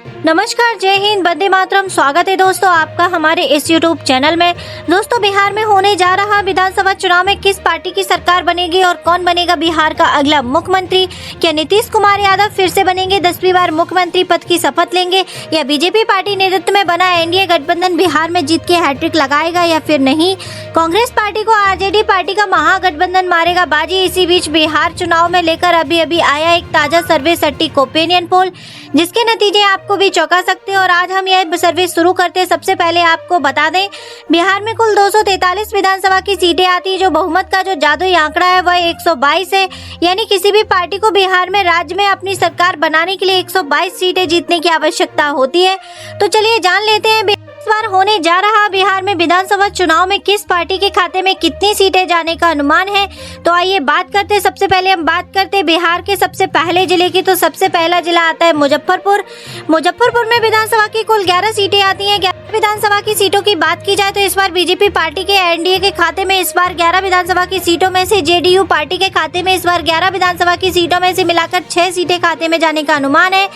नमस्कार, जय हिंद, वंदे मातरम। स्वागत है दोस्तों आपका हमारे इस यूट्यूब चैनल में। दोस्तों, बिहार में होने जा रहा विधानसभा चुनाव में किस पार्टी की सरकार बनेगी और कौन बनेगा बिहार का अगला मुख्यमंत्री? क्या नीतीश कुमार यादव फिर से बनेंगे, 10वीं बार मुख्यमंत्री पद की शपथ लेंगे, या बीजेपी पार्टी नेतृत्व में बना एनडीए गठबंधन बिहार में जीत के हैट्रिक लगाएगा या फिर नहीं? कांग्रेस पार्टी को आरजेडी पार्टी का महागठबंधन मारेगा बाजी। इसी बीच बिहार चुनाव में लेकर अभी आया एक ताजा सर्वे सटीक ओपिनियन पोल, जिसके नतीजे आपको भी चौंका सकते हैं। और आज हम यह सर्वे शुरू करते हैं। सबसे पहले आपको बता दें, बिहार में कुल 243 विधानसभा की सीटें आती है। जो बहुमत का जो जादुई आंकड़ा है वह 122 है। यानी किसी भी पार्टी को बिहार में राज्य में अपनी सरकार बनाने के लिए 122 सीटें जीतने की आवश्यकता होती है। तो चलिए जान लेते हैं इस बार होने जा रहा बिहार में विधानसभा चुनाव में किस पार्टी के खाते में कितनी सीटें जाने का अनुमान है। तो आइए बात करते हैं। सबसे पहले हम बात करते हैं बिहार के सबसे पहले जिले की। तो सबसे पहला जिला आता है मुजफ्फरपुर। मुजफ्फरपुर में विधानसभा की कुल 11 सीटें आती हैं। 11 विधानसभा की सीटों की बात की जाए तो इस बार बीजेपी पार्टी के एनडीए के खाते में इस बार 11 विधानसभा की सीटों में से, जेडीयू पार्टी के खाते में इस बार 11 विधानसभा की सीटों में से मिलाकर 6 सीटें खाते में जाने का अनुमान है।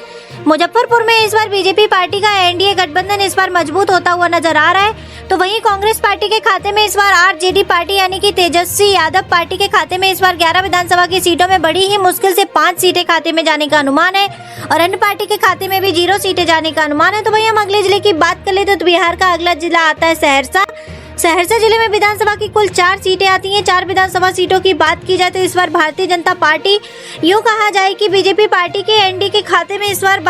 मुजफ्फरपुर में इस बार बीजेपी पार्टी का एनडीए गठबंधन इस बार मजबूत होता हुआ नजर आ रहा है। तो वहीं कांग्रेस पार्टी के खाते में इस बार आरजेडी पार्टी यानी कि तेजस्वी यादव पार्टी के खाते में इस बार 11 विधानसभा की सीटों में बड़ी ही मुश्किल से 5 सीटें खाते में जाने का अनुमान है। और अन्य पार्टी के खाते में भी 0 सीटें जाने का अनुमान है। तो वहीं हम अगले जिले की बात कर लेते तो बिहार का अगला जिला आता है सहरसा। सहरसा जिले में विधानसभा की कुल 4 सीटें आती हैं। 4 विधानसभा सीटों की बात की जाए तो इस बार भारतीय जनता पार्टी, यूं कहा जाए कि बीजेपी पार्टी के एनडीए के खाते में इस बार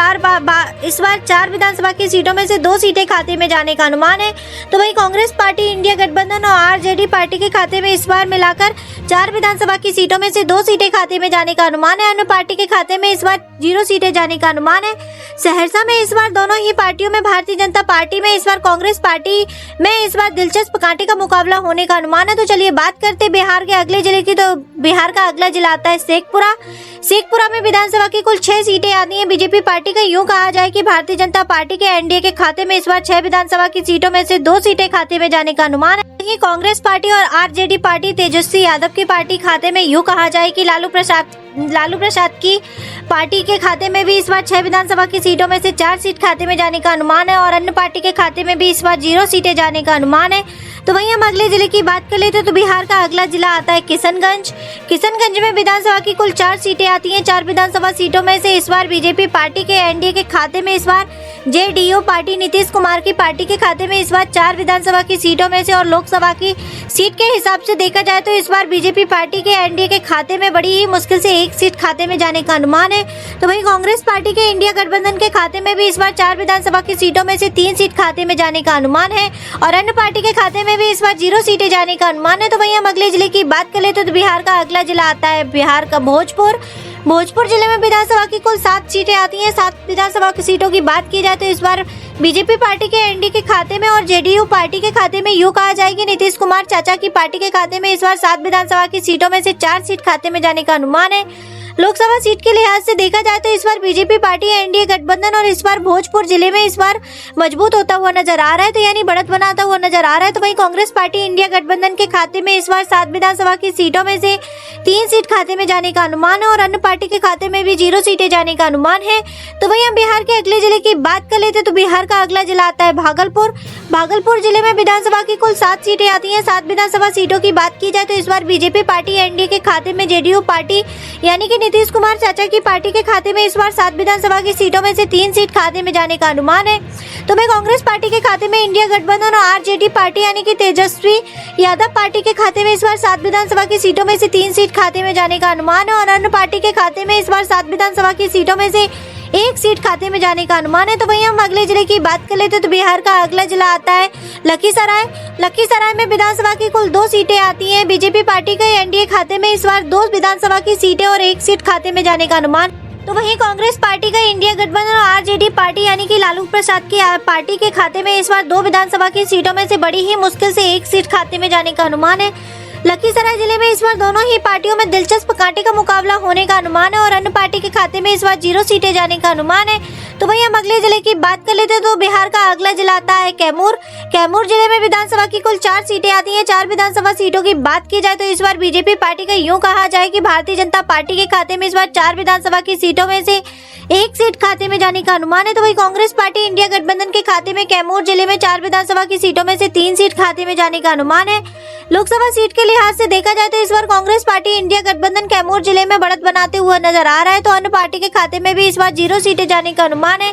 4 विधानसभा की सीटों में से 2 सीटें खाते में जाने का अनुमान है। तो वहीं कांग्रेस पार्टी, इंडिया गठबंधन और आरजेडी पार्टी के खाते में इस बार मिलाकर 4 विधानसभा की सीटों में से 2 सीटें खाते में जाने का अनुमान है। अन्य पार्टी के खाते में इस बार 0 सीटें जाने का अनुमान है। सहरसा में इस बार दोनों ही पार्टियों में, भारतीय जनता पार्टी में इस बार, कांग्रेस पार्टी में इस बार दिलचस्प कांटे का मुकाबला होने का अनुमान है। तो चलिए बात करते हैं बिहार के अगले जिले की। तो बिहार का अगला जिला आता है शेखपुरा। शेखपुरा में विधानसभा की कुल 6 सीटें आती हैं। बीजेपी पार्टी का, यूं कहा जाए कि भारतीय जनता पार्टी के एनडीए के खाते में इस बार 6 विधानसभा की सीटों में से 2 सीटें खाते में जाने का अनुमान है। वहीं कांग्रेस पार्टी और आरजेडी पार्टी, तेजस्वी यादव की पार्टी खाते में, यूं कहा जाए कि लालू प्रसाद की पार्टी के खाते में भी इस बार 6 विधानसभा की सीटों में से 4 सीट खाते में जाने का अनुमान है। और अन्य पार्टी के खाते में भी इस बार 0 सीटें जाने का अनुमान है। तो वहीं हम अगले जिले की बात कर लेते तो बिहार का अगला जिला आता है किशनगंज। किशनगंज में विधानसभा की कुल 4 सीटें आती हैं। 4 विधानसभा सीटों में से इस बार बीजेपी पार्टी के एनडीए के खाते में इस बार जेडीयू पार्टी, नीतीश कुमार की पार्टी के खाते में इस बार 4 विधानसभा की सीटों में से, और लोकसभा की सीट के हिसाब से देखा जाए तो इस बार बीजेपी पार्टी के एनडीए के खाते में बड़ी ही मुश्किल से 1 सीट खाते में जाने का अनुमान है। तो वहीं कांग्रेस पार्टी के इंडिया गठबंधन के खाते में भी इस बार 4 विधानसभा की सीटों में से 3 सीट खाते में जाने का अनुमान है। और अन्य पार्टी के खाते में भी इस बार 0 सीटें जाने का अनुमान है। तो वहीं हम अगले जिले की बात कर लेते तो बिहार का अगला जिला आता है बिहार का भोजपुर। भोजपुर जिले में विधानसभा की कुल 7 सीटें आती हैं। 7 विधानसभा की सीटों की बात की जाए तो इस बार बीजेपी पार्टी के एनडीए के खाते में और जेडीयू पार्टी के खाते में, यूं कहा जाए कि नीतीश कुमार चाचा की पार्टी के खाते में इस बार 7 विधानसभा की सीटों में से 4 सीट खाते में जाने का अनुमान है। लोकसभा सीट के लिहाज से देखा जाए तो इस बार बीजेपी पार्टी, एनडीए गठबंधन और इस बार भोजपुर जिले में इस बार मजबूत होता हुआ नजर आ रहा है। तो यानी बढ़त बनाता हुआ नजर आ रहा है। तो वहीं कांग्रेस पार्टी, इंडिया गठबंधन के खाते में इस बार 7 विधानसभा की सीटों में से 3 सीट खाते में जाने का अनुमान है। और अन्य पार्टी के खाते में भी 0 सीटें जाने का अनुमान है। तो वहीं हम बिहार के अगले जिले की बात कर लेते तो बिहार का अगला जिला आता है भागलपुर। भागलपुर जिले में विधानसभा की कुल 7 सीटें आती हैं। 7 विधानसभा सीटों की बात की जाए तो इस बार बीजेपी पार्टी, एनडीए के खाते में जेडीयू पार्टी यानी कि नीतीश कुमार चाचा की पार्टी के खाते में इस बार 7 विधानसभा की सीटों में से 3 सीट खाते में जाने का अनुमान है। तो वहीं कांग्रेस पार्टी के खाते में इंडिया गठबंधन और आरजेडी पार्टी यानी कि तेजस्वी यादव पार्टी के खाते में इस बार 7 विधानसभा की सीटों में से 3 सीट खाते में जाने का अनुमान है। और अन्य पार्टी के खाते में इस बार 7 विधानसभा की सीटों में से 1 सीट खाते में जाने का अनुमान है। तो वहीं हम अगले जिले की बात कर लेते तो बिहार का अगला जिला आता है लखीसराय। लखीसराय में विधानसभा की कुल 2 सीटें आती हैं। बीजेपी पार्टी के एनडीए खाते में इस बार 2 विधानसभा की सीटें और 1 सीट खाते में जाने का अनुमान। तो वहीं कांग्रेस पार्टी का इंडिया गठबंधन और आरजेडी पार्टी यानी कि लालू प्रसाद की पार्टी के खाते में इस बार 2 विधानसभा की सीटों में से बड़ी ही मुश्किल से 1 सीट खाते में जाने का अनुमान है। लखीसराय जिले में इस बार दोनों ही पार्टियों में दिलचस्प कांटे का मुकाबला होने का अनुमान है। और अन्य पार्टी के खाते में इस बार 0 सीटें जाने का अनुमान है। तो वहीं हम अगले जिले की बात कर लेते हैं तो बिहार का अगला जिला आता है कैमूर। कैमूर जिले में विधानसभा की कुल 4 सीटें आती हैं। 4 विधानसभा सीटों की बात की जाए तो इस बार बीजेपी पार्टी का, यूं कहा जाए कि भारतीय जनता पार्टी के खाते में इस बार 4 विधानसभा की सीटों में से एक सीट खाते में जाने का अनुमान है। तो वही कांग्रेस पार्टी इंडिया गठबंधन के खाते में कैमूर जिले में 4 विधानसभा की सीटों में से 3 सीट खाते में जाने का अनुमान है। लोकसभा सीट के लिहाज से देखा जाए तो इस बार कांग्रेस पार्टी इंडिया गठबंधन कैमूर जिले में बढ़त बनाते हुए नजर आ रहा है। तो अन्य पार्टी के खाते में भी इस बार 0 सीटें जाने का अनुमान है।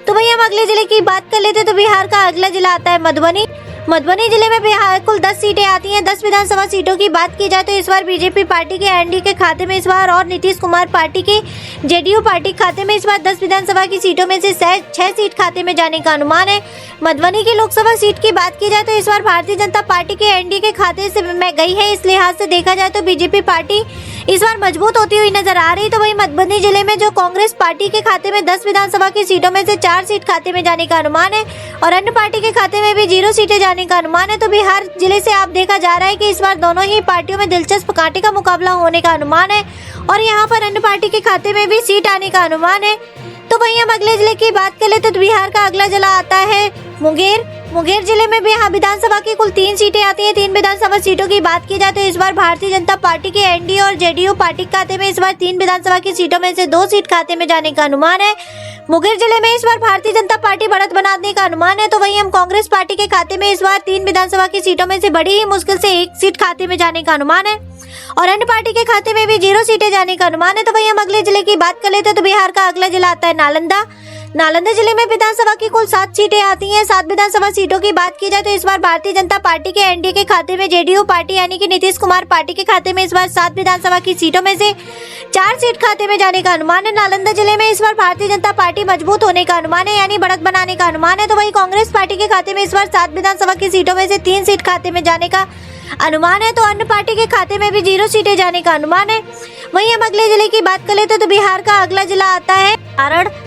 तो वही हम अगले जिले की बात कर लेते तो बिहार का अगला जिला आता है मधुबनी। मधुबनी जिले में बिहार कुल 10 सीटें आती हैं। 10 विधानसभा सीटों की बात की जाए तो इस बार बीजेपी पार्टी के एनडीए के खाते में इस बार और नीतीश कुमार पार्टी के जेडीयू पार्टी खाते में इस बार 10 विधानसभा की सीटों में से 6 सीट खाते में जाने का अनुमान है। मधुबनी की लोकसभा सीट की बात की जाए तो इस बार भारतीय जनता पार्टी के एनडीए के खाते से में गई है। इस लिहाज से देखा जाए तो बीजेपी पार्टी इस बार मजबूत होती हुई नजर आ रही। तो वही मधुबनी जिले में जो कांग्रेस पार्टी के खाते में 10 विधानसभा की सीटों में से 4 सीट खाते में जाने का अनुमान है और अन्य पार्टी के खाते में भी 0 सीटें जाने का अनुमान है। तो बिहार जिले से आप देखा जा रहा है कि इस बार दोनों ही पार्टियों में दिलचस्प कांटे का मुकाबला होने का अनुमान है और यहाँ पर अन्य पार्टी के खाते में भी सीट आने का अनुमान है। तो वहीं हम अगले जिले की बात कर ले तो बिहार का अगला जिला आता है मुंगेर जिले में बिहार विधानसभा की कुल 3 सीटें आती हैं। 3 विधानसभा सीटों की बात की जाए तो इस बार भारतीय जनता पार्टी के एनडीए और जेडीयू पार्टी के खाते में इस बार 3 विधानसभा की सीटों में से 2 सीट खाते में जाने का अनुमान है। मुंगेर जिले में इस बार भारतीय जनता पार्टी बढ़त बनाने का अनुमान है। तो वहीं हम कांग्रेस पार्टी के खाते में इस बार 3 विधानसभा की सीटों में से बड़ी ही मुश्किल से 1 सीट खाते में जाने का अनुमान है और अन्य पार्टी के खाते में भी 0 सीटें जाने का अनुमान है। तो वहीं हम अगले जिले की बात कर लेते तो बिहार का अगला जिला आता है नालंदा जिले में विधानसभा की कुल 7 सीटें आती हैं। 7 विधानसभा सीटों की बात की जाए तो इस बार भारतीय जनता पार्टी के एनडीए के खाते में जेडीयू पार्टी यानी कि नीतीश कुमार पार्टी के खाते में इस बार 7 विधानसभा की सीटों में से 4 सीट खाते में जाने का अनुमान है। नालंदा जिले में इस बार भारतीय जनता पार्टी मजबूत होने का अनुमान है यानी बढ़त बनाने का अनुमान है। तो वही कांग्रेस पार्टी के खाते में इस बार 7 विधानसभा की सीटों में से 3 सीट खाते में जाने का अनुमान है। तो अन्य पार्टी के खाते में भी 0 सीटें जाने का अनुमान है। वहीं हम अगले जिले की बात कर लेते तो बिहार का अगला जिला आता है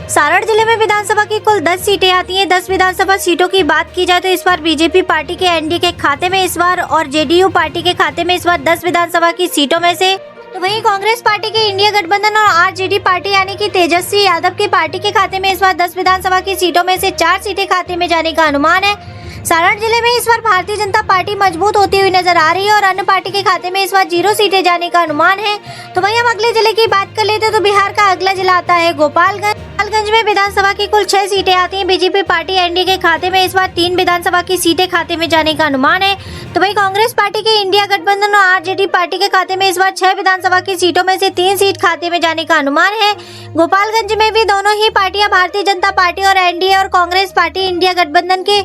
सारण जिले में विधानसभा की कुल 10 सीटें आती हैं। 10 विधानसभा सीटों की बात की जाए तो इस बार बीजेपी पार्टी के एनडीए के खाते में इस बार और जेडीयू पार्टी के खाते में इस बार 10 विधानसभा की सीटों में से। तो वहीं कांग्रेस पार्टी के इंडिया गठबंधन और आरजेडी पार्टी यानी कि तेजस्वी यादव की पार्टी के खाते में इस बार 10 विधानसभा की सीटों में से 4 सीटें खाते में जाने का अनुमान है। सारण जिले में इस बार भारतीय जनता पार्टी मजबूत होती हुई नजर आ रही है और अन्य पार्टी के खाते में इस बार 0 सीटें जाने का अनुमान है। तो वहीं हम अगले जिले की बात कर लेते तो बिहार का अगला जिला आता है गोपालगंज में विधानसभा की कुल 6 सीटें आती हैं। बीजेपी पार्टी एनडीए के खाते में इस बार 3 विधानसभा की सीटें खाते में जाने का अनुमान है। तो वहीं कांग्रेस पार्टी के इंडिया गठबंधन और आरजेडी पार्टी के खाते में इस बार 6 विधानसभा की सीटों में से 3 सीट खाते में जाने का अनुमान है। गोपालगंज में भी दोनों ही पार्टियां भारतीय जनता पार्टी और एनडीए और कांग्रेस पार्टी इंडिया गठबंधन के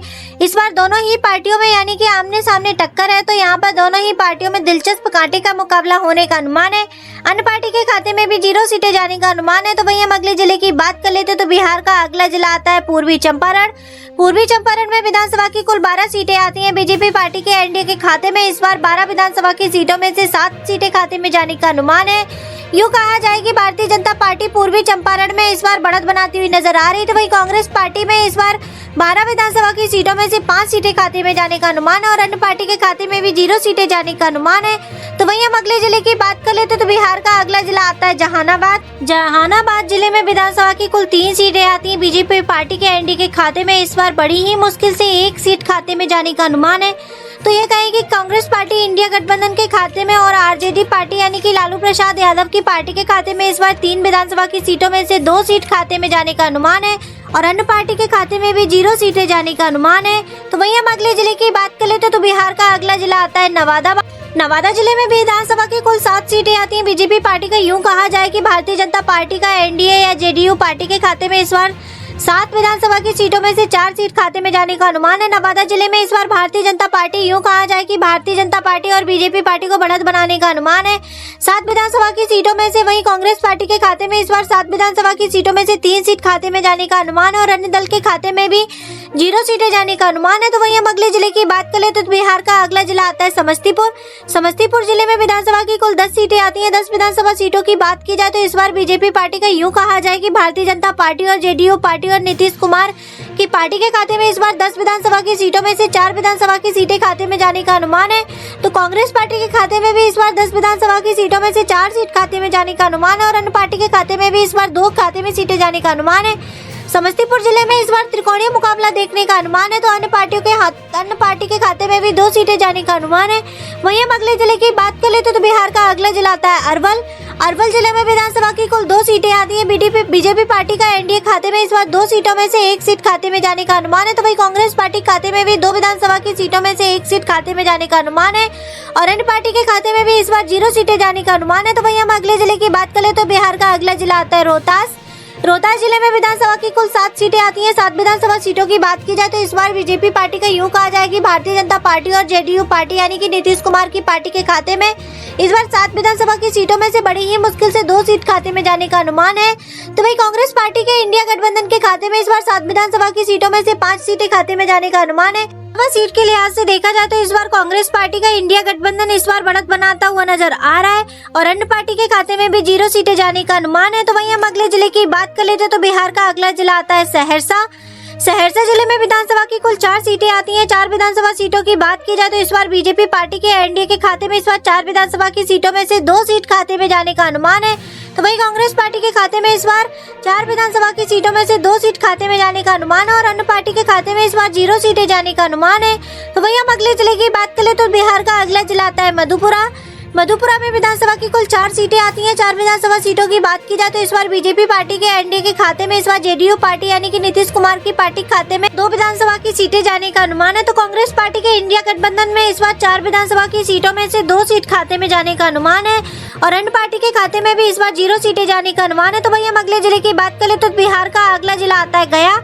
इस बार दोनों ही पार्टियों में यानी कि आमने सामने टक्कर है। तो यहाँ पर दोनों ही पार्टियों में दिलचस्प कांटे का मुकाबला होने का अनुमान है। अन्य पार्टी के खाते में भी 0 सीटें जाने का अनुमान है। तो वहीं हम अगले जिले की बात कर लेते तो बिहार का अगला जिला आता है पूर्वी चंपारण में विधानसभा की कुल 12 सीटें आती हैं। बीजेपी पार्टी के एनडीए के खाते में इस बार 12 विधानसभा की सीटों में से 7 सीटें खाते में जाने का अनुमान है। यूँ कहा जाए कि भारतीय जनता पार्टी पूर्वी चंपारण में इस बार बढ़त बनाती हुई नजर आ रही है। तो वही कांग्रेस पार्टी में इस बार 12 विधानसभा की सीटों में से 5 सीटें खाते में जाने का अनुमान है और अन्य पार्टी के खाते में भी 0 सीटें जाने का अनुमान है। तो वहीं हम अगले जिले की बात कर लेते तो बिहार का अगला जिला आता है जहानाबाद जिले में विधानसभा की कुल 3 सीटें आती हैं। बीजेपी पार्टी के एनडीए के खाते में इस बार बड़ी ही मुश्किल से 1 सीट खाते में जाने का अनुमान है। तो यह कहें कि कांग्रेस पार्टी इंडिया गठबंधन के खाते में और आरजेडी पार्टी यानी कि लालू प्रसाद यादव की पार्टी के खाते में इस बार 3 विधानसभा की सीटों में से 2 सीट खाते में जाने का अनुमान है और अन्य पार्टी के खाते में भी 0 सीटें जाने का अनुमान है। तो वहीं हम अगले जिले की बात कर लेते तो बिहार का अगला जिला आता है नवादा जिले में विधानसभा की कुल 7 सीटें आती हैं। बीजेपी पार्टी का यूं कहा जाए कि भारतीय जनता पार्टी का एनडीए या जेडीयू पार्टी के खाते में इस बार 7 विधानसभा की सीटों में से 4 सीट खाते में जाने का अनुमान है। नवादा जिले में इस बार भारतीय जनता पार्टी यूं कहा जाए कि भारतीय जनता पार्टी और बीजेपी पार्टी को बढ़त बनाने का अनुमान है। 7 विधानसभा की सीटों में से वहीं कांग्रेस पार्टी के खाते में इस बार 7 विधानसभा की सीटों में से 3 सीट खाते में जाने का अनुमान है और अन्य दल के खाते में भी 0 सीटें जाने का अनुमान है। तो वहीं हम अगले जिले की बात कर ले तो बिहार का अगला जिला आता है समस्तीपुर जिले में विधानसभा की कुल 10 सीटें आती हैं। 10 विधानसभा सीटों की बात की जाए तो इस बार बीजेपी पार्टी का यूं कहा जाए कि भारतीय जनता पार्टी और जेडीयू पार्टी और नीतीश कुमार की पार्टी के खाते में इस बार 10 विधानसभा की सीटों में से 4 विधानसभा की सीटें खाते में जाने का अनुमान है। तो कांग्रेस पार्टी के खाते में भी इस बार 10 विधानसभा की सीटों में से 4 सीट खाते में जाने का अनुमान है और अन्य पार्टी के खाते में भी इस बार 2 खाते में सीटें जाने का अनुमान है। समस्तीपुर जिले में इस बार त्रिकोणीय मुकाबला देखने का अनुमान है। तो अन्य पार्टी के खाते में भी 2 सीटें जाने का अनुमान है। वहीं हम अगले जिले की बात कर लेते तो बिहार का अगला जिला आता है अरवल जिले में विधानसभा की कुल 2 सीटें आती हैं। बीजेपी पार्टी का एनडीए खाते में इस बार 2 सीटों में से 1 सीट खाते में जाने का अनुमान है। तो वही कांग्रेस पार्टी खाते में भी 2 विधानसभा की सीटों में से 1 सीट खाते में जाने का अनुमान है और अन्य पार्टी के खाते में भी इस बार 0 सीटें जाने का अनुमान है। तो वही हम अगले जिले की बात करें तो बिहार का अगला जिला आता है रोहतास। रोहतास जिले में विधानसभा की कुल 7 सीटें आती हैं। 7 विधानसभा सीटों की बात की जाए तो इस बार बीजेपी पार्टी का यूं कहा जाए कि भारतीय जनता पार्टी और जेडीयू पार्टी यानी कि नीतीश कुमार की पार्टी के खाते में इस बार 7 विधानसभा की सीटों में से बड़ी ही मुश्किल से 2 सीट खाते में जाने का अनुमान है। तो वही कांग्रेस पार्टी के इंडिया गठबंधन के खाते में इस बार 7 विधानसभा की सीटों में से 5 सीटें खाते में जाने का अनुमान है। सीट के लिहाज से देखा जाए तो इस बार कांग्रेस पार्टी का इंडिया गठबंधन इस बार बढ़त बनाता हुआ नजर आ रहा है और अन्य पार्टी के खाते में भी 0 सीटें जाने का अनुमान है। तो वहीं हम अगले जिले की बात कर लेते तो बिहार का अगला जिला आता है सहरसा। सहरसा जिले में विधानसभा की कुल 4 सीटें आती हैं। 4 विधानसभा सीटों की बात की जाए तो इस बार बीजेपी पार्टी के एनडीए के खाते में इस बार 4 विधानसभा की सीटों में से 2 सीट खाते में जाने का अनुमान है। तो वही कांग्रेस पार्टी के खाते में इस बार 4 विधानसभा की सीटों में से 2 सीट खाते में जाने का अनुमान है और अन्य पार्टी के खाते में इस बार 0 सीटें जाने का अनुमान है। तो वही हम अगले जिले की बात करें तो बिहार का अगला जिला आता है मधेपुरा। मधेपुरा में विधानसभा की कुल 4 सीटें आती हैं। 4 विधानसभा सीटों की बात की जाए तो इस बार बीजेपी पार्टी के एनडीए के खाते में इस बार जेडीयू पार्टी यानी कि नीतीश कुमार की पार्टी के खाते में 2 विधानसभा की सीटें जाने का अनुमान है। तो कांग्रेस पार्टी के इंडिया गठबंधन में इस बार 4 विधानसभा की सीटों में से 2 सीट खाते में जाने का अनुमान है और अन्य पार्टी के खाते में भी इस बार 0 सीटें जाने का अनुमान है। तो वही हम अगले जिले की बात करें तो बिहार का अगला जिला आता है गया।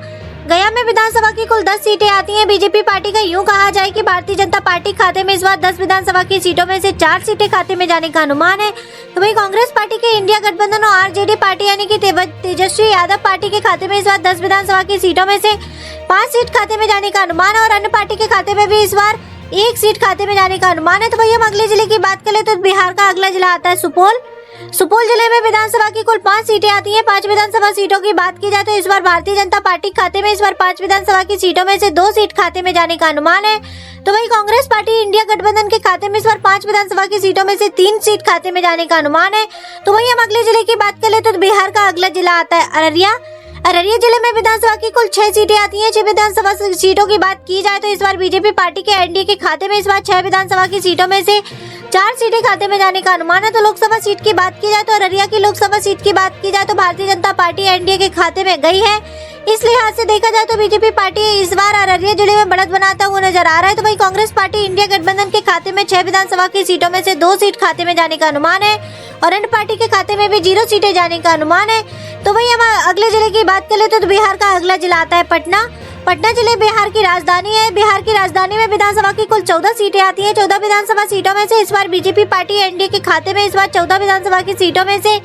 गया में विधानसभा की कुल 10 सीटें आती हैं। बीजेपी पार्टी का यूं कहा जाए कि भारतीय जनता पार्टी खाते में इस बार 10 विधानसभा की सीटों में से 4 सीटें खाते में जाने का अनुमान है। तो वही कांग्रेस पार्टी के इंडिया गठबंधन और आरजेडी पार्टी यानी कि तेजस्वी यादव पार्टी के खाते में इस बार 10 विधानसभा की सीटों में से 5 सीट खाते में जाने का अनुमान है और अन्य पार्टी के खाते में भी इस बार 1 सीट खाते में जाने का अनुमान है। तो वही हम अगले जिले की बात करें तो बिहार का अगला जिला आता है सुपौल। सुपौल जिले में विधानसभा की कुल 5 सीटें आती हैं। 5 विधानसभा सीटों की बात की जाए तो इस बार भारतीय जनता पार्टी खाते में इस बार 5 विधानसभा की सीटों में से 2 सीट खाते में जाने का अनुमान है। तो वही कांग्रेस पार्टी इंडिया गठबंधन के खाते में इस बार 5 विधानसभा की सीटों में से 3 सीट खाते में जाने का अनुमान है। तो वही हम अगले जिले की बात करें तो बिहार का अगला जिला आता है अररिया। अररिया जिले में विधानसभा की कुल 6 सीटें आती हैं। 6 विधानसभा सीटों की बात की जाए तो इस बार बीजेपी पार्टी के एनडीए के खाते में इस बार 6 विधानसभा की सीटों में से 4 सीटें खाते में जाने का अनुमान है। तो लोकसभा सीट की बात की जाए तो अररिया की लोकसभा सीट की बात की जाए तो भारतीय जनता पार्टी एनडीए के खाते में गई है। इस लिहाज से देखा जाए तो बीजेपी पार्टी इस बार अररिया जिले में बढ़त बनाता हुआ नजर आ रहा है। तो वही कांग्रेस पार्टी इंडिया गठबंधन के खाते में 6 विधानसभा की सीटों में से 2 सीट खाते में जाने का अनुमान है और अन्य पार्टी के खाते में भी 0 सीटें जाने का अनुमान है। तो वही हम अगले जिले की बात करें तो बिहार का अगला जिला आता है पटना। पटना जिले बिहार की राजधानी है। बिहार की राजधानी में विधानसभा की कुल 14 सीटें आती हैं। 14 विधानसभा सीटों में से इस बार बीजेपी पार्टी एनडीए के खाते में इस बार 14 विधानसभा की सीटों में से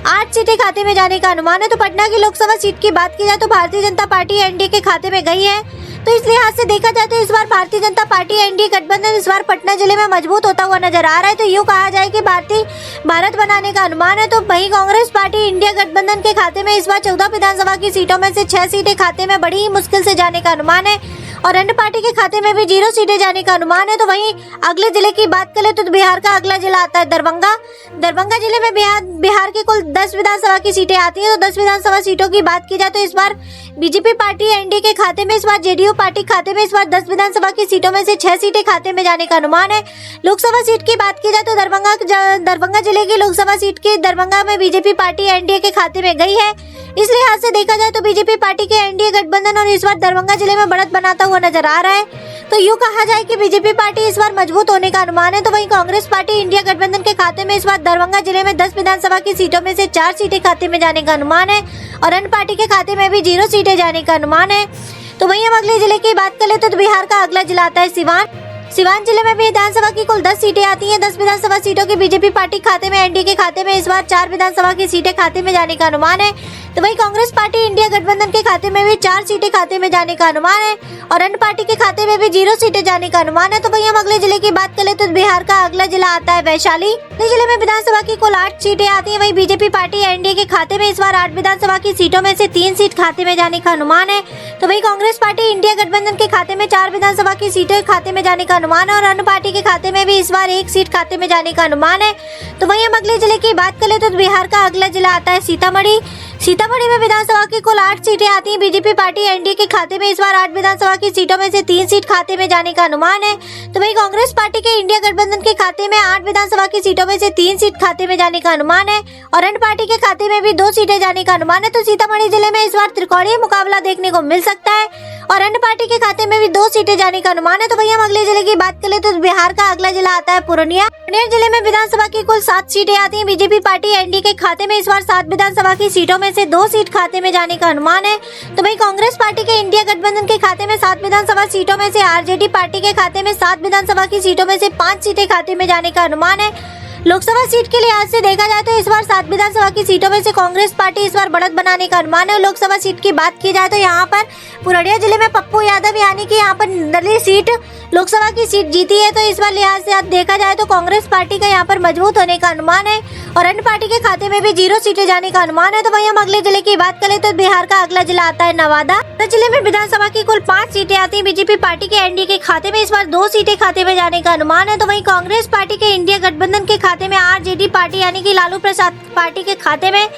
8 सीटें खाते में जाने का अनुमान है। तो पटना की लोकसभा सीट की बात की जाए तो भारतीय जनता पार्टी एनडीए के खाते में गई है। तो इस लिहाज से देखा जाए तो इस बार भारतीय जनता पार्टी एनडीए गठबंधन इस बार पटना जिले में मजबूत होता हुआ नजर आ रहा है। तो यूं कहा जाए कि भारत बनाने का अनुमान है। तो वही कांग्रेस पार्टी इंडिया गठबंधन के खाते में इस बार 14 विधानसभा की सीटों में से 6 सीटें खाते में बड़ी ही मुश्किल से जाने का अनुमान है और अन्य पार्टी के खाते में भी 0 सीटें जाने का अनुमान है। तो वहीं अगले जिले की बात करें तो बिहार का अगला जिला आता है दरभंगा। दरभंगा जिले में बिहार की कुल 10 विधानसभा की सीटें आती हैं। तो 10 विधानसभा सीटों की बात की जाए तो इस बार बीजेपी पार्टी एनडीए के खाते में इस बार जेडीयू पार्टी खाते में इस बार 10 विधानसभा की सीटों में से 6 सीटें खाते में जाने का अनुमान है। लोकसभा सीट की बात की जाए तो दरभंगा जिले की लोकसभा सीट की दरभंगा में बीजेपी पार्टी एनडीए के खाते में गई है। इस लिहाज से देखा जाए तो बीजेपी पार्टी के एनडीए गठबंधन और इस बार दरभंगा जिले में बढ़त बनाता हुआ नजर आ रहा है। तो यूं कहा जाए कि बीजेपी पार्टी इस बार मजबूत होने का अनुमान है। तो वहीं कांग्रेस पार्टी इंडिया गठबंधन के खाते में इस बार दरभंगा जिले में 10 विधानसभा की सीटों में से 4 सीटें खाते में जाने का अनुमान है और अन्य पार्टी के खाते में भी 0 सीटें जाने का अनुमान है। तो वहीं हम अगले जिले की बात करें तो बिहार का अगला जिला आता है सिवान। सिवान जिले में विधानसभा की कुल 10 सीटें आती हैं। 10 विधानसभा सीटों की बीजेपी पार्टी खाते में एनडीए के खाते में इस बार 4 विधानसभा की सीटें खाते में जाने का अनुमान है। तो वहीं कांग्रेस पार्टी इंडिया गठबंधन के खाते में भी 4 सीटें खाते में जाने का अनुमान है और अन्य पार्टी के खाते में भी 0 सीटें जाने का अनुमान है। तो वहीं हम अगले जिले की बात करें तो बिहार का अगला जिला आता है वैशाली। जिले में विधानसभा की कुल 8 सीटें आती हैं। वहीं बीजेपी पार्टी एनडीए के खाते में इस बार 8 विधानसभा की सीटों में से 3 सीट खाते में जाने का अनुमान है। तो वहीं कांग्रेस पार्टी इंडिया गठबंधन के खाते में 4 विधानसभा की सीटें खाते में जाने का अनुमान है और अन्य पार्टी के खाते में भी इस बार 1 सीट खाते में जाने का अनुमान है। तो वहीं हम अगले जिले की बात करें तो बिहार का अगला जिला आता है सीतामढ़ी। सीतामढ़ी में विधानसभा की कुल 8 सीटें आती हैं। बीजेपी पार्टी एनडीए के खाते में इस बार 8 विधानसभा की सीटों में से 3 सीट खाते में जाने का अनुमान है। तो वहीं कांग्रेस पार्टी के इंडिया गठबंधन के खाते में 8 विधानसभा की सीटों में से 3 सीट खाते में जाने का अनुमान है और अन्य पार्टी के खाते में भी 2 सीटें जाने का अनुमान है। तो सीतामढ़ी जिले में इस बार त्रिकोणीय मुकाबला देखने को मिल सकता है और अन्य पार्टी के खाते में भी 2 सीटें जाने का अनुमान है। तो वहीं हम अगले जिले की बात करें तो बिहार का अगला जिला आता है पूर्णिया। पूर्णिया जिले में विधानसभा की कुल 7 सीटें आती हैं। बीजेपी पार्टी एनडीए के खाते में इस बार 7 विधानसभा की सीटों में से 2 सीट खाते में जाने का अनुमान है। तो वहीं कांग्रेस पार्टी के इंडिया गठबंधन के खाते में 7 विधानसभा सीटों में से आरजेडी पार्टी के खाते में 7 विधानसभा की सीटों में से 5 सीटें खाते में जाने का अनुमान है। लोकसभा सीट के लिहाज से देखा जाए तो इस बार 7 विधानसभा की सीटों में से कांग्रेस पार्टी इस बार बढ़त बनाने का अनुमान है। लोकसभा सीट की बात की जाए तो यहाँ पर पूर्णिया जिले में पप्पू यादव यानी कि यहाँ पर निर्दलीय सीट लोकसभा की सीट जीती है। तो इस बार लिहाज से देखा जाए तो कांग्रेस पार्टी का यहाँ पर मजबूत होने का अनुमान है और अन्य पार्टी के खाते में भी 0 सीटें जाने का अनुमान है। तो वहीं हम अगले जिले की बात करें तो बिहार का अगला जिला आता है नवादा। जिले में विधानसभा की कुल 5 सीटें आती हैं। बीजेपी पार्टी के एनडीए के खाते में इस बार 2 सीटें खाते में जाने का अनुमान है। तो वहीं कांग्रेस पार्टी के इंडिया गठबंधन के खाते में आरजेडी पार्टी यानी कि लालू प्रसाद पार्टी के खाते में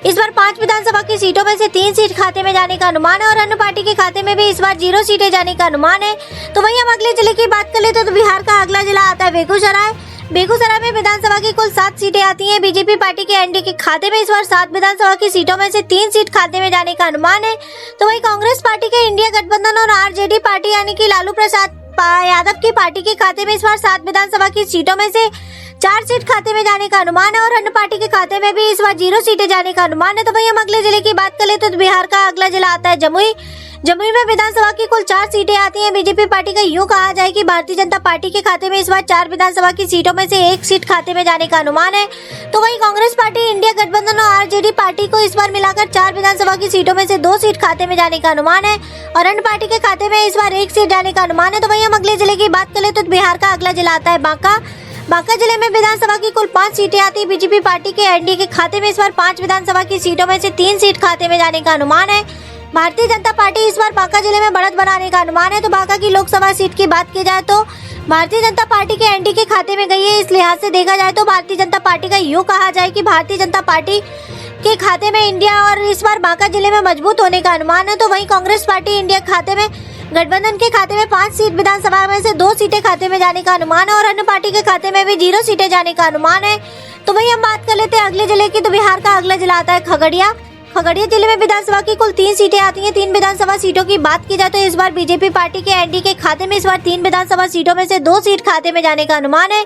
इस बार 5 विधानसभा की सीटों में से 3 सीट खाते में जाने का अनुमान है और अन्य पार्टी के खाते में भी इस बार 0 सीटें जाने का अनुमान है। तो वहीं हम अगले जिले की बात करें तो बिहार का अगला जिला आता है बेगूसराय। बेगूसराय में विधानसभा की कुल 7 सीटें आती हैं। बीजेपी पार्टी के एनडीए के खाते में इस बार 7 विधानसभा की सीटों में से 3 सीट खाते में जाने का अनुमान है। तो वहीं कांग्रेस पार्टी के इंडिया गठबंधन और आरजेडी पार्टी यानी कि लालू प्रसाद यादव की पार्टी के खाते में इस बार 7 विधानसभा की सीटों में से 4 सीट खाते में जाने का अनुमान है और अन्य पार्टी के खाते में भी इस बार 0 सीटें जाने का अनुमान है। तो वहीं हम अगले जिले की बात करें तो बिहार का अगला जिला आता है जमुई। जमुई में विधानसभा की कुल 4 सीटें आती हैं। बीजेपी पार्टी का यूं कहा जाए कि भारतीय जनता पार्टी के खाते में इस बार 4 विधानसभा की सीटों में से 1 सीट खाते में जाने का अनुमान है। तो वहीं कांग्रेस पार्टी इंडिया गठबंधन और आरजेडी पार्टी को इस बार मिलाकर 4 विधानसभा की सीटों में से 2 सीट खाते में जाने का अनुमान है और अन्य पार्टी के खाते में इस बार 1 सीट जाने का अनुमान है। तो वहीं हम अगले जिले की बात करें तो बिहार का अगला जिला आता है बांका। बांका जिले में विधानसभा की कुल 5 सीटें आती हैं। बीजेपी पार्टी के एनडीए के खाते में इस बार 5 विधानसभा की सीटों में से 3 सीट खाते में जाने का अनुमान है। भारतीय जनता पार्टी इस बार बांका जिले में बढ़त बनाने का अनुमान है। तो बांका की लोकसभा सीट की बात की जाए तो भारतीय जनता पार्टी के एनडीए के खाते में गई है। इस लिहाज से देखा जाए तो भारतीय जनता पार्टी का यूं कहा जाए कि भारतीय जनता पार्टी के खाते में इंडिया और इस बार बांका जिले में मजबूत होने का अनुमान है। तो वहीं कांग्रेस पार्टी इंडिया खाते में गठबंधन के खाते में 5 सीट विधानसभा में से 2 सीटें खाते में जाने का अनुमान है और अन्य पार्टी के खाते में भी 0 सीटें जाने का अनुमान है। तो वहीं हम बात कर लेते हैं अगले जिले की। तो बिहार का अगला जिला आता है खगड़िया। खगड़िया जिले में विधानसभा की कुल 3 सीटें आती हैं। 3 विधानसभा सीटों की बात की जाए तो इस बार बीजेपी पार्टी के एनडीए के खाते में इस बार 3 विधानसभा सीटों में से 2 सीट खाते में जाने का अनुमान है।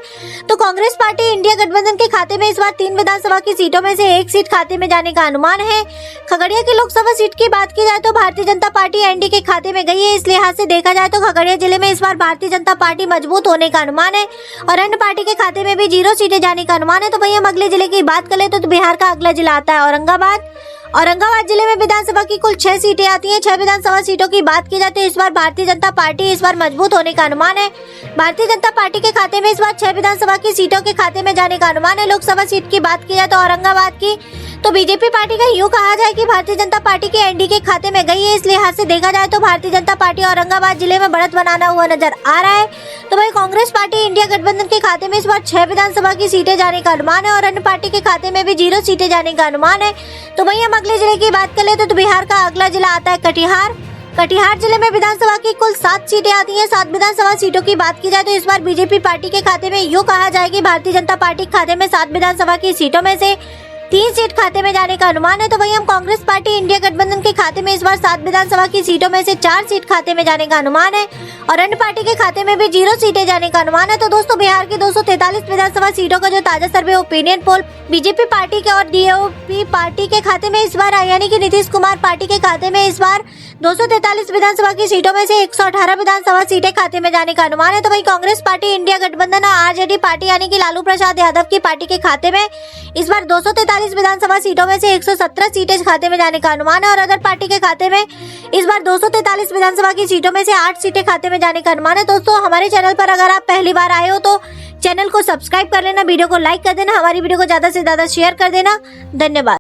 तो कांग्रेस पार्टी इंडिया गठबंधन के खाते में इस बार 3 विधानसभा की सीटों में से 1 सीट खाते में जाने का अनुमान है। खगड़िया की लोकसभा सीट की बात की जाए तो भारतीय जनता पार्टी एनडीए के खाते में गई है। इस लिहाज से देखा जाए तो खगड़िया जिले में इस बार भारतीय जनता पार्टी मजबूत होने का अनुमान है और अन्य पार्टी के खाते में भी 0 सीटें जाने का अनुमान है। तो वहीं हम अगले जिले की बात करें तो बिहार का अगला जिला आता है औरंगाबाद। औरंगाबाद जिले में विधानसभा की कुल 6 सीटें आती हैं। 6 विधानसभा सीटों की बात की जाए तो इस बार भारतीय जनता पार्टी इस बार मजबूत होने का अनुमान है। भारतीय जनता पार्टी के खाते में इस बार 6 विधानसभा की सीटों के खाते में जाने का अनुमान है। लोकसभा सीट की बात की जाए तो औरंगाबाद की तो बीजेपी पार्टी का यूं कहा जाए कि भारतीय जनता पार्टी के एनडीए के खाते में गई है। इस लिहाज से देखा जाए तो भारतीय जनता पार्टी औरंगाबाद जिले में बढ़त बनाना हुआ नजर आ रहा है। तो वही कांग्रेस पार्टी इंडिया गठबंधन के खाते में इस बार 6 विधानसभा की सीटें जाने का अनुमान है और अन्य पार्टी के खाते में भी 0 सीटें जाने का अनुमान है। तो वहीं हम अगले जिले की बात करें तो बिहार का अगला जिला आता है कटिहार। कटिहार जिले में विधानसभा की कुल 7 सीटें आती हैं। 7 विधानसभा सीटों की बात की जाए तो इस बार बीजेपी पार्टी के खाते में यूं कहा जाए कि भारतीय जनता पार्टी के खाते में 7 विधानसभा की सीटों में से 3 सीट खाते में जाने का अनुमान है। तो वहीं हम कांग्रेस पार्टी इंडिया गठबंधन के खाते में इस बार 7 विधानसभा की सीटों में से 4 सीट खाते में जाने का अनुमान है और अन्य पार्टी के खाते में भी 0 सीटें जाने का अनुमान है। तो दोस्तों बिहार की 243 विधानसभा सीटों का जो ताजा सर्वे ओपिनियन पोल बीजेपी पार्टी के और डीओपी पार्टी के खाते में इस बार यानी कि नीतीश कुमार पार्टी के खाते में इस बार 243 विधानसभा की सीटों में से 118 विधानसभा सीटें खाते में जाने का अनुमान है। तो वहीं कांग्रेस पार्टी इंडिया गठबंधन और आरजेडी पार्टी यानी कि लालू प्रसाद यादव की पार्टी के खाते में इस बार 243 विधानसभा सीटों में से 117 सीटें खाते में जाने का अनुमान है और अदर पार्टी के खाते में इस बार 243 विधानसभा की सीटों में से 8 सीटें खाते में जाने का अनुमान है। दोस्तों हमारे चैनल पर अगर आप पहली बार आए हो तो चैनल को सब्सक्राइब कर लेना, वीडियो को लाइक कर देना, हमारी वीडियो को ज्यादा से ज्यादा शेयर कर देना। धन्यवाद।